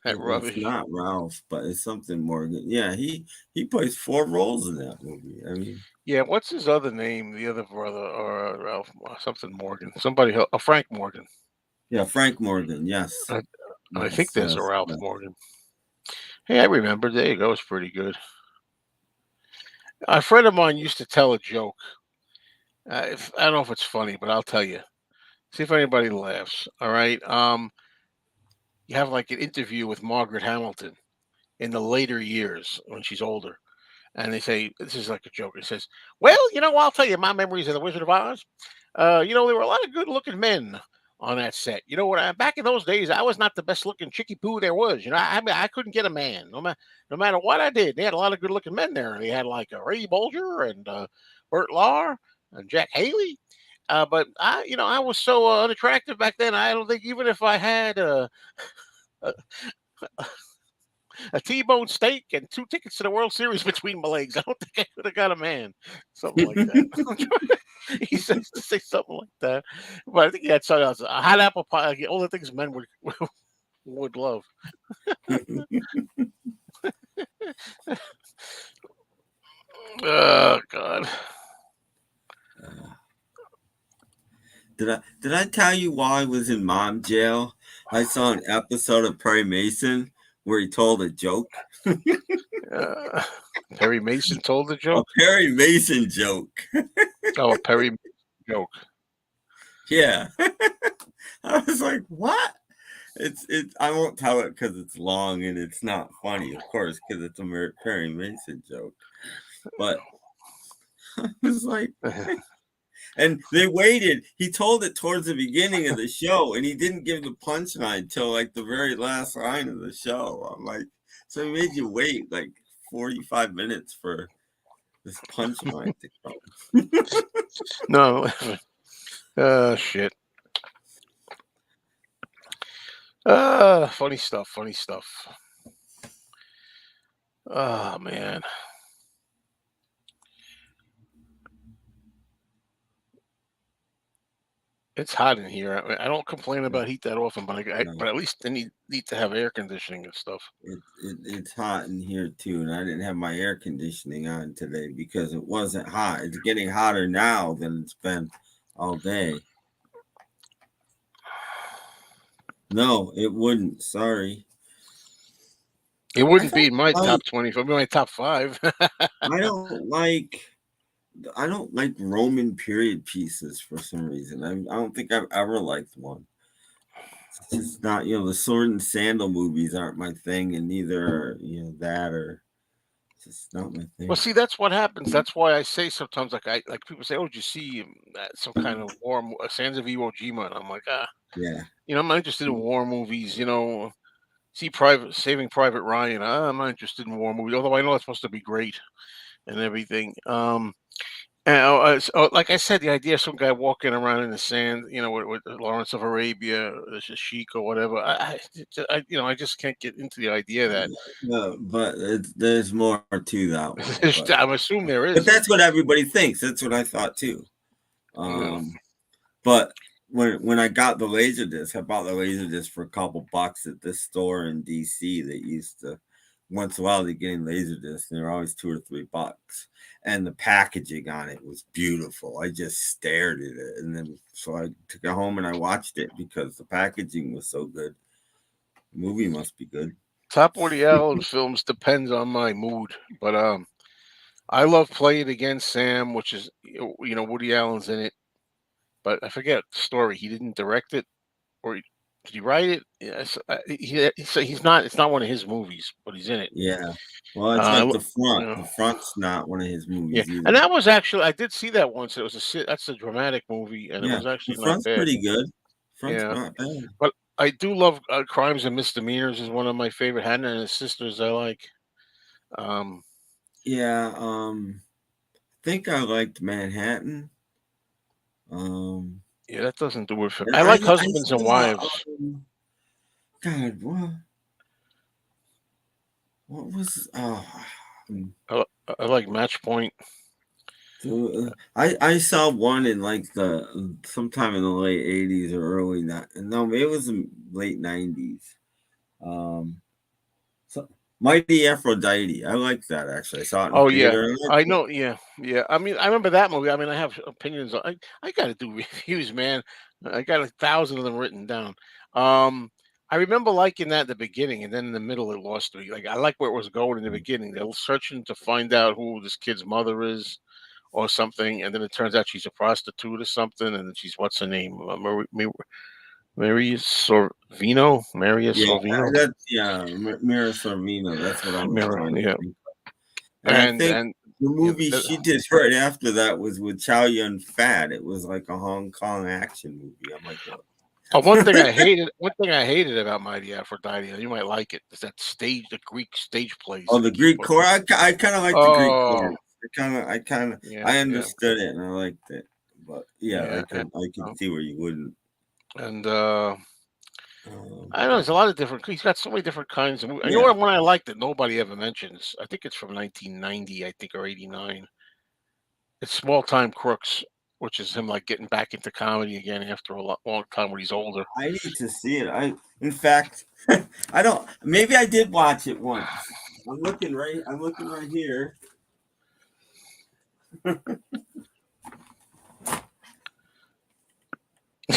that rubbish. It's not Ralph, but it's something Morgan. Yeah, he plays 4 roles in that movie. I mean, yeah, what's his other name? The other brother, or Ralph, something Morgan. Somebody, Frank Morgan. Yeah, Frank Morgan. Yes. I think there's a Ralph Morgan. Hey, I remember. There you go. It's pretty good. A friend of mine used to tell a joke. I don't know if it's funny, but I'll tell you. See if anybody laughs. All right. You have like an interview with Margaret Hamilton in the later years when she's older. And they say, this is like a joke. It says, well, I'll tell you my memories of The Wizard of Oz. There were a lot of good looking men on that set. Back in those days, I was not the best looking chickie poo there was. I mean, I couldn't get a man no matter what I did. They had a lot of good looking men there. They had like Ray Bolger and Bert Lahr and Jack Haley. But I was so unattractive back then. I don't think even if I had a T-bone steak and 2 tickets to the World Series between my legs, I don't think I could have got a man. Something like that. He says to say something like that. But I think he had something else. A hot apple pie. All the things men would love. Oh God. Did I tell you while I was in mom jail? I saw an episode of Perry Mason where he told a joke. Perry Mason told the joke? A Perry Mason joke. Oh, a Perry Mason joke. Yeah. I was like, what? It's. I won't tell it because it's long and it's not funny, of course, because it's a Perry Mason joke. But I was like, and they waited. He told it towards the beginning of the show, and he didn't give the punchline till like the very last line of the show. I'm like, so he made you wait like 45 minutes for this punchline to come. No. Shit. Funny stuff. Funny stuff. Oh man. It's hot in here. I don't complain about heat that often, but No, but at least they need to have air conditioning and stuff. it's hot in here too, and I didn't have my air conditioning on today because it wasn't hot. It's getting hotter now than it's been all day. No, it wouldn't. Sorry. It I wouldn't be don't in my like. top 20. It would be my top 5. I don't like. I don't like Roman period pieces for some reason. I don't think I've ever liked one. It's just not, the sword and sandal movies aren't my thing, and neither are, that or it's just not my Well, thing. see, that's what happens. That's why I say sometimes, like people say, "Oh, did you see some kind of Sands of Iwo Jima?" And I'm like, Yeah. I'm not interested in war movies. See Private Saving Private Ryan. I'm not interested in war movies, although I know it's supposed to be great and everything. Like I said, the idea of some guy walking around in the sand, with Lawrence of Arabia, the Sheik or whatever. I just can't get into the idea that. No, but there's more to that one. But I'm assuming there but is. that's what everybody thinks. That's what I thought too. Yeah. But when I got the laser disc, I bought the laser disc for a couple bucks at this store in DC that used to once in a while they get in laser discs, and they're always $2 or $3. And the packaging on it was beautiful. I just stared at it, and then so I took it home and I watched it because the packaging was so good. The movie must be good. Top Woody Allen films depends on my mood, but I love Play It Again, Sam, which is Woody Allen's in it, but I forget the story. He didn't direct it, or did he write it? Yes, so he's not. It's not one of his movies, but he's in it. Yeah. Well, it's Uh, I like lo- the front. yeah, The front's not one of his yeah, movies and either. that was actually I did see that once. It was that's a dramatic movie, and it Yeah, was the actually not front's bad. pretty good. Front's Yeah, not bad. but I do love Crimes and Misdemeanors is one of my favorite. Hannah and his sisters I like. Um, Yeah, think I liked Manhattan. Um, yeah, that doesn't do it for. and I like I Husbands and saw Wives. God, what was I, I like Match Point. I saw one in like the sometime in the late 80s or early no, it was in late 90s. Um, so Mighty Aphrodite. I like that actually. I saw it in Oh yeah, theater. I liked I it. know. Yeah, yeah. I mean, I remember that movie. I mean, I have opinions. I got to do reviews, man. I got 1,000 of them written down. Um, I remember liking that at the beginning, and then in the middle it lost me. Like I like where it was going in the beginning. They're searching to find out who this kid's mother is or something, and then it turns out she's a prostitute or something, and then she's what's her name? Maria Sorvino. Maria Yeah, Sorvino. that's Mira Sorvino. That's what I was Mirror. trying to Yeah, think. And I and think and the yeah, movie she did right after that was with Chow Yun Fat. It was like a Hong Kong action movie. I'm like, what? One thing I hated about Mighty Aphrodite, and you might like it, is that the Greek stage plays Oh, they the keep Greek putting. chorus. I kind of like the Greek Oh, chorus. yeah, I yeah, understood it and I liked it. But yeah, yeah, I could see where you wouldn't. and Um, I don't know. There's a lot of different. He's got so many different kinds of movies. You know yeah, what one I like that nobody ever mentions? I think it's from 1990, I think, or 89. It's Small Time Crooks, which is him like getting back into comedy again after a long time when he's older. I need to see it. In fact, I don't. Maybe I did watch it once. I'm looking right here.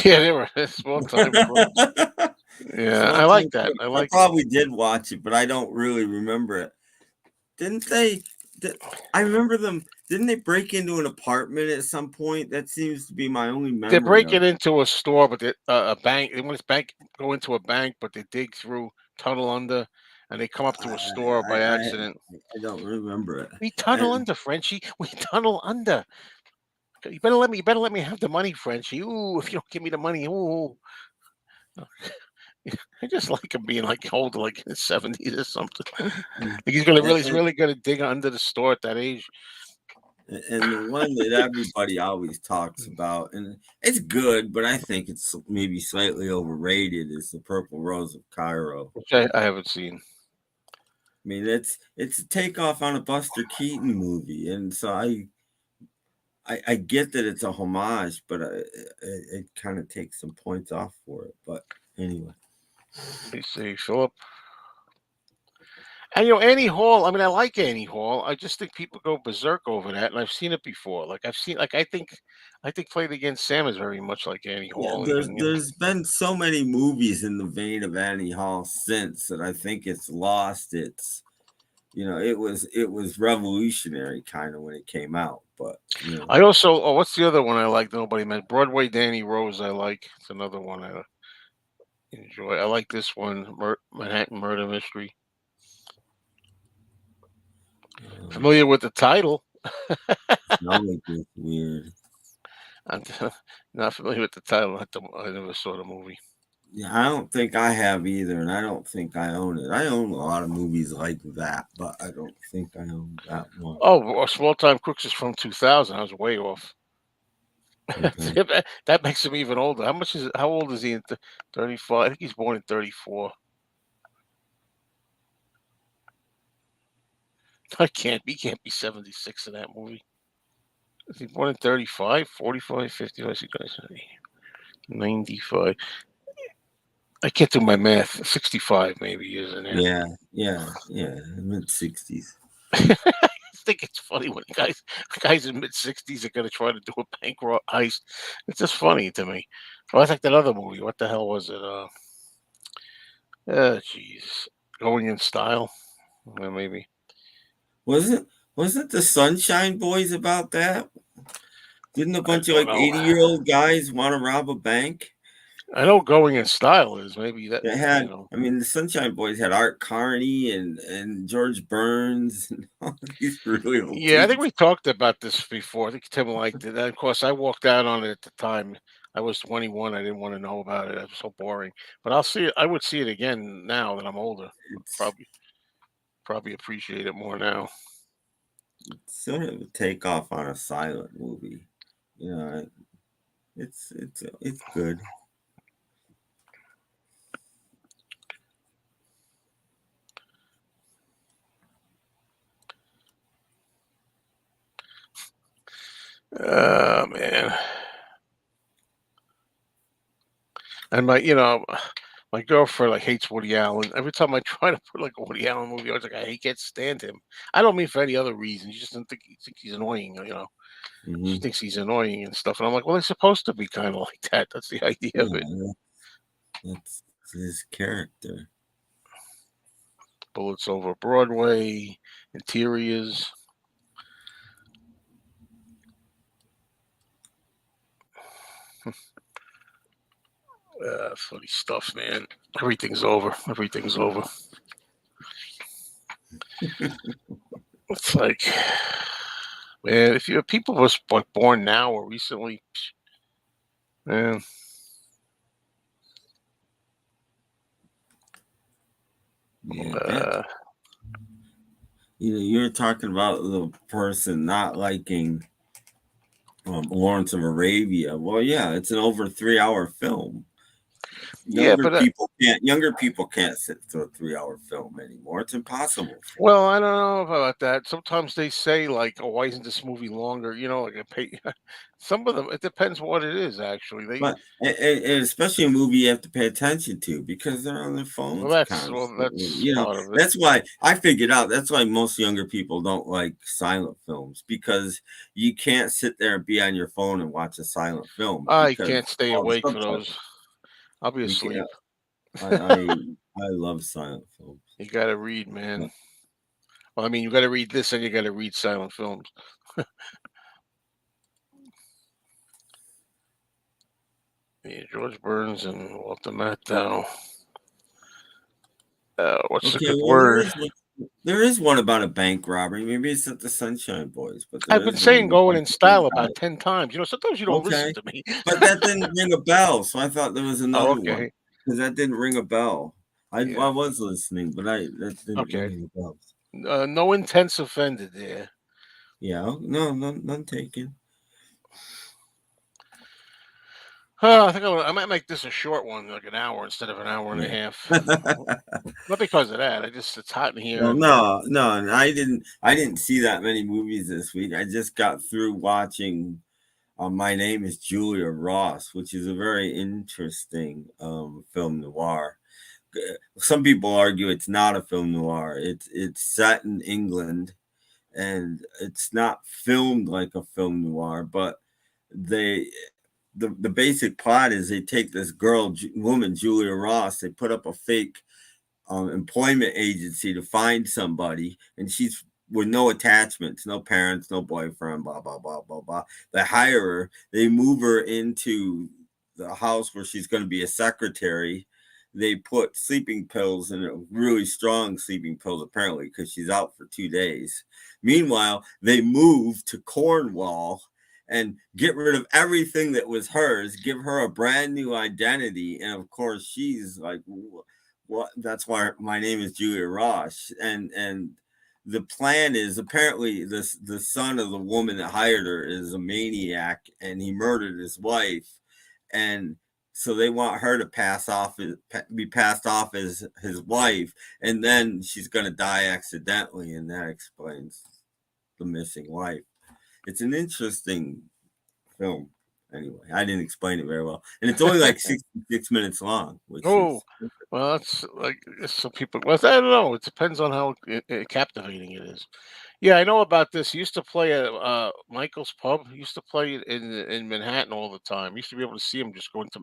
Yeah, they were Small Time Crooks. Yeah, I Small like Time that. Crooks. I I like it. probably did watch it, but I don't really remember it. Didn't they? Did, I remember them. Didn't they break into an apartment at some point? That seems to be my only They're memory of breaking it. into a store, but a bank. They want to go into a bank, but they dig through, tunnel under, and they come up to a store by accident. I don't remember it. We tunnel And under, Frenchie. We tunnel under. You better let me have the money, Frenchie. Ooh, if you don't give me the money, ooh. I just like him being like old, like in his 70s or something. Like he's and, really gonna dig under the store at that age. and the one that everybody always talks about, and it's good, but I think it's maybe slightly overrated, is the Purple Rose of Cairo. Which I haven't seen. I mean, it's a takeoff on a Buster Keaton movie, and so I get that it's a homage, but it kind of takes some points off for it. But anyway, Let me see, Philip. And Annie Hall. I mean, I like Annie Hall. I just think people go berserk over that, and I've seen it before. Like I've seen, like I think Played Against Sam is very much like Annie yeah, Hall. there's Even there's been so many movies in the vein of Annie Hall since that I think it's lost its. It was revolutionary kind of when it came out, but I also. Oh, what's the other one I like? Nobody meant Broadway. Danny Rose. I like. It's another one I enjoy. I like this one, Manhattan Murder Mystery. um, Familiar with the title? knowledge is weird. I'm not familiar with the title. I never saw the movie. Yeah, I don't think I have either, and I don't think I own it. I own a lot of movies like that, but I don't think I own that one. Oh, Small Time Crooks is from 2000. I was way off. Okay. That makes him even older. How old is he? 35. I think he's born in 34. He can't be 76 in that movie. Is he born in 35, 45, 55, 95? I can't do my math. 65 maybe he is in there. Yeah, mid 60s. I think it's funny when guys in mid 60s are gonna try to do a bank heist. It's just funny to me. Well, that's like that other movie. What the hell was it? Jeez, Going in Style. Maybe. Wasn't the Sunshine Boys about that? Didn't a I bunch of don't like know. 80-year-old guys want to rob a bank? I know Going in Style is maybe that. They had, I mean, the Sunshine Boys had Art Carney and George Burns and all these really old Yeah, I think dudes. we talked about this before. I think Tim liked it. And of course, I walked out on it at the time. I was 21. I didn't want to know about it. It was so boring. But I'll see it. I would see it again now that I'm older. It's Probably appreciate it more now. sort of a takeoff on a silent movie. You know, it's good. Man. And my girlfriend like hates Woody Allen. Every time I try to put like a Woody Allen movie, I was like, I can't stand him. I don't mean for any other reason. She just doesn't think he's annoying. She Hmm. thinks he's annoying and stuff. And I'm like, well, he's supposed to be kind of like that. That's the idea of it. Yeah, that's his character. Bullets Over Broadway, Interiors. Funny stuff, man. Everything's over. Everything's over. It's like, man, if you people was like born now or recently, man, Yeah, that uh, you're talking about the person not liking Lawrence of Arabia. Well, yeah, it's an over 3 hour film. yeah, Younger but people can't sit through a 3 hour film anymore. It's impossible for them. well, I don't know about that. Sometimes they say like, "Oh, why isn't this movie longer?" Like a pay. Some of them, it depends what it is. Actually, But and especially a movie you have to pay attention to because they're on their phones constantly. that's part of it. That's why I figured out that's why most younger people don't like silent films because you can't sit there and be on your phone and watch a silent film I because can't stay all the awake for those. subtitles. I'll be You can't. asleep. I love silent films. You got to read, man. But Well, I mean, you got to read this and you got to read silent films. Yeah, George Burns and Walter Matthau. What's a Okay, good well word? there is one about a bank robbery. Maybe it's not the Sunshine Boys, but there I've been is one saying with a going bunch in of bank style about robbers. 10 times. Sometimes you don't listen Okay, to me. but that didn't ring a bell, so I thought there was Oh, another one okay. because that didn't ring a bell. I Yeah. was listening, but I that didn't ring Okay. any bells. No intense offended there. Yeah, no, none taken. I think I might make this a short one, like an hour instead of an hour and a Yeah. half. Not because of that. It's hot in here, Well, and no, and I didn't see that many movies this week. I just got through watching My Name is Julia Ross, which is a very interesting film noir. Some people argue it's not a film noir. It's set in England, and it's not filmed like a film noir, but they the basic plot is they take this woman Julia Ross, they put up a fake employment agency to find somebody, and she's with no attachments, no parents, no boyfriend, blah blah blah blah blah. They hire her, they move her into the house where she's going to be a secretary. They put sleeping pills in it, really strong sleeping pills, apparently, because she's out for 2 days. Meanwhile, they move to Cornwall and get rid of everything that was hers, give her a brand new identity. And of course, she's like, well, that's why My Name is Julia Ross, and the plan is apparently the son of the woman that hired her is a maniac, and he murdered his wife, and so they want her to be passed off as his wife, and then she's going to die accidentally, and that explains the missing wife. It's an interesting film. Anyway, I didn't explain it very well, and it's only like 66 minutes long, which oh, is well, that's like some people. Well, I don't know. It depends on how captivating it is. Yeah, I know about this. He used to play at Michael's Pub. He used to play it in Manhattan all the time. Used to be able to see him just going to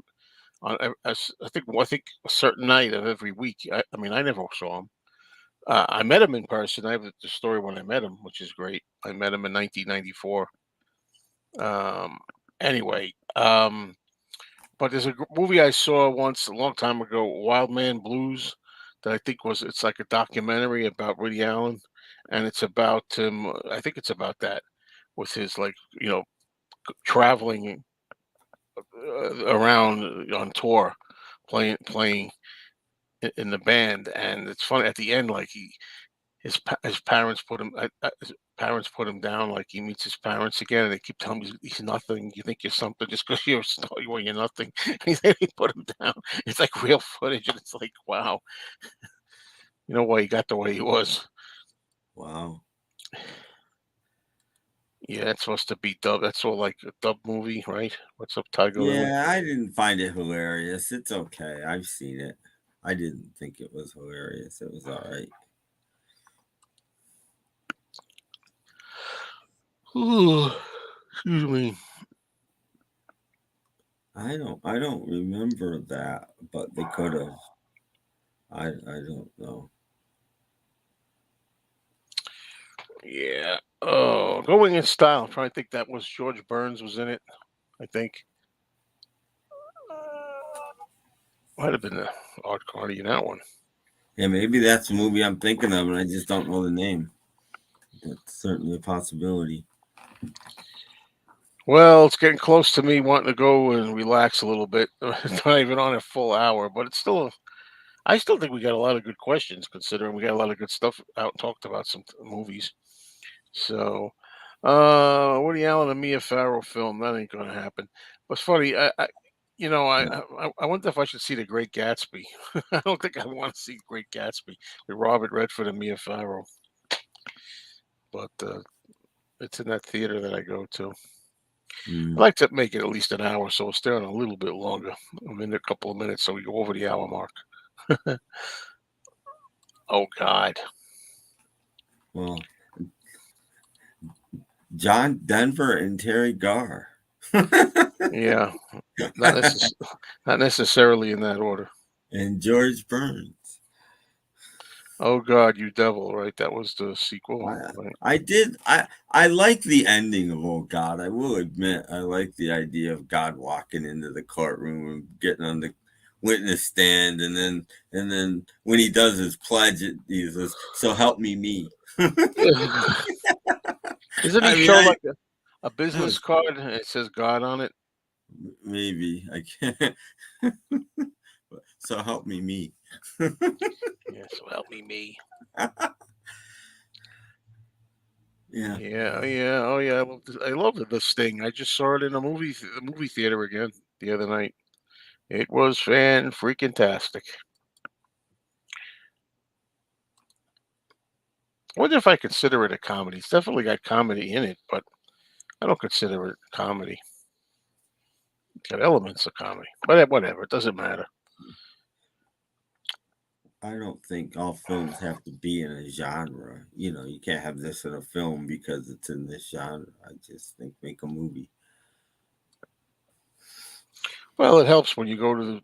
I think a certain night of every week. I mean, I never saw him. I met him in person. I have the story when I met him, which is great. I met him in 1994. Um, anyway, but there's a movie I saw once a long time ago, Wild Man Blues, that I think it's like a documentary about Woody Allen, and it's about him. I think it's about that with his like traveling around on tour, playing in the band, and it's funny at the end, like his parents put his parents put him down, like he meets his parents again, and they keep telling him he's nothing. You think you're something just because you're a star, well, you're nothing. And then he put him down. It's like real footage, and it's like, wow, you know why he got the way he was. wow. Yeah, it's supposed to be dub. That's all like a dub movie, right? What's up, Tiger Lily? Yeah, I didn't find it hilarious. It's okay. I've seen it. I didn't think it was hilarious. It was all right. Ooh, excuse me. I don't remember that, but they could have. I don't know. Yeah. Oh, going in style. I'm trying to think. That was George Burns was in it. I think might have been the Art Carney in that one. Yeah, maybe that's the movie I'm thinking of, and I just don't know the name. That's certainly a possibility. Well, it's getting close to me wanting to go and relax a little bit. It's not even on a full hour, but it's still. I still think we got a lot of good questions, considering we got a lot of good stuff out and talked about some movies. So, Woody Allen and Mia Farrow film that ain't gonna happen. But it's funny. I wonder if I should see The Great Gatsby. I don't think I want to see Great Gatsby with Robert Redford and Mia Farrow, but it's in that theater that I go to. I Mm. like to make it at least an hour, so we'll stay on a little bit longer. I'm in a couple of minutes, so we go over the hour mark. Oh God, Well, John Denver and Terry Garr, yeah, not necessarily in that order. and George Burns. Oh God, you devil! Right, that was the sequel. I Right. I did I like the ending of Oh God. I will admit I like the idea of God walking into the courtroom and getting on the witness stand, and then when he does his pledge, he says, "So help me, me." Doesn't he I mean, show I like a that business was card and it says God on it? maybe I can't. So help me, me. Yeah, so help me, me. Yeah. Yeah, oh yeah, oh yeah. I love this thing. I just saw it in a the movie theater again the other night. It was fan freaking tastic. I wonder if I consider it a comedy. It's definitely got comedy in it, but I don't consider it comedy. It's got elements of comedy, but whatever. It doesn't matter. I don't think all films have to be in a genre. You can't have this in a film because it's in this genre. I just think make a movie. Well, it helps when you go to the.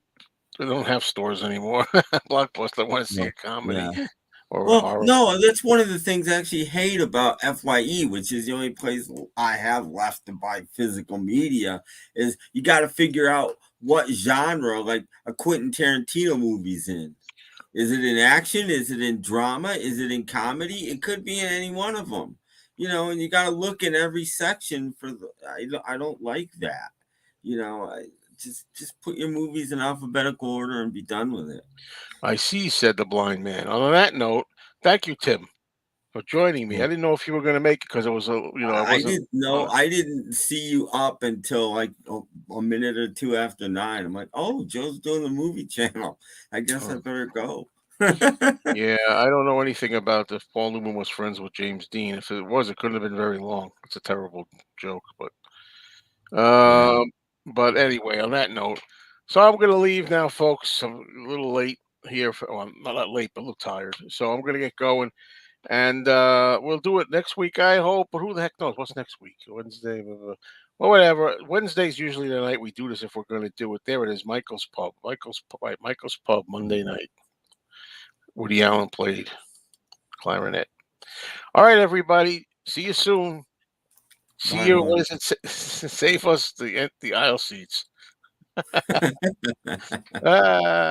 They don't have stores anymore. Blockbuster want to see Well, a comedy yeah. or a Well, horror. no, that's one of the things I actually hate about FYE, which is the only place I have left to buy physical media, is you got to figure out what genre, like a Quentin Tarantino movie's in. Is it in action? Is it in drama? Is it in comedy? It could be in any one of them, and you got to look in every section for the. I don't like that, just put your movies in alphabetical order and be done with it. I see, said the blind man. On that note, thank you, Tim, for joining me. I didn't know if you were going to make it because it was I I wasn't didn't know. I didn't see you up until like a minute or two after 9. I'm like, oh, Joe's doing the movie channel. I guess I uh, better go. yeah, I don't know anything about if Paul Newman was friends with James Dean. If it was, it couldn't have been very long. It's a terrible joke, Yeah. um, but anyway, on that note, so I'm gonna leave now, folks. I'm a little late here. Well, I'm not that late, but a little tired. So I'm gonna get going, and we'll do it next week, I hope. But who the heck knows? What's next week? Wednesday. Blah, blah. Well, whatever. Wednesday's usually the night we do this if we're going to do it. There it is, Michael's Pub. Right, Michael's Pub, Monday night. Woody Allen played clarinet. All right, everybody. See you soon. See Bye, you. What bud. is it? Save us the aisle seats. Ah.